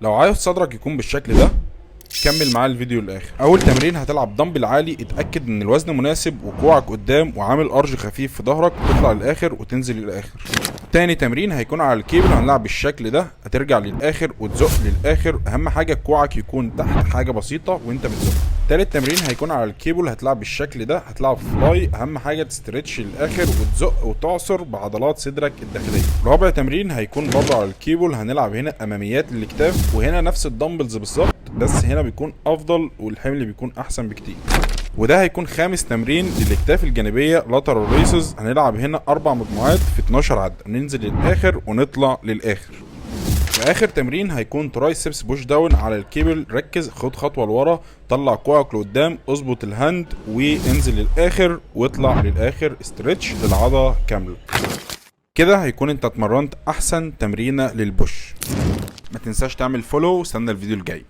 لو عايز صدرك يكون بالشكل ده كمل معايا الفيديو للاخر. اول تمرين هتلعب دمبل عالي، اتاكد ان الوزن مناسب وكوعك قدام وعامل ارج خفيف في ظهرك، تطلع للاخر وتنزل للاخر. تاني تمرين هيكون على الكيبل، هنلعب بالشكل ده، هترجع للاخر وتزق للاخر، اهم حاجه كوعك يكون تحت حاجه بسيطه وانت بتزق. تالت تمرين هيكون على الكيبل، هتلعب بالشكل ده، هتلعب فلاي، اهم حاجه تسترتش للاخر وتزق وتعصر بعضلات صدرك الداخليه. رابع تمرين هيكون برضه على الكيبل، هنلعب هنا اماميات للاكتاف، وهنا نفس الدمبلز بالظبط بس هنا بيكون افضل والحمل بيكون احسن بكتير. وده هيكون خامس تمرين للاكتاف الجانبيه لاترال ريسز، هنلعب هنا 4 مجموعات في 12 عده، ننزل للاخر ونطلع للاخر. واخر تمرين هيكون ترايسبس بوش داون على الكيبل، ركز، خد خطوه لورا، طلع كوعك لقدام، اظبط الهاند وانزل للاخر واطلع للاخر، استرتش للعضله كامله. كده هيكون انت اتمرنت احسن تمرينه للبوش. ما تنساش تعمل فولو واستنى الفيديو الجاي.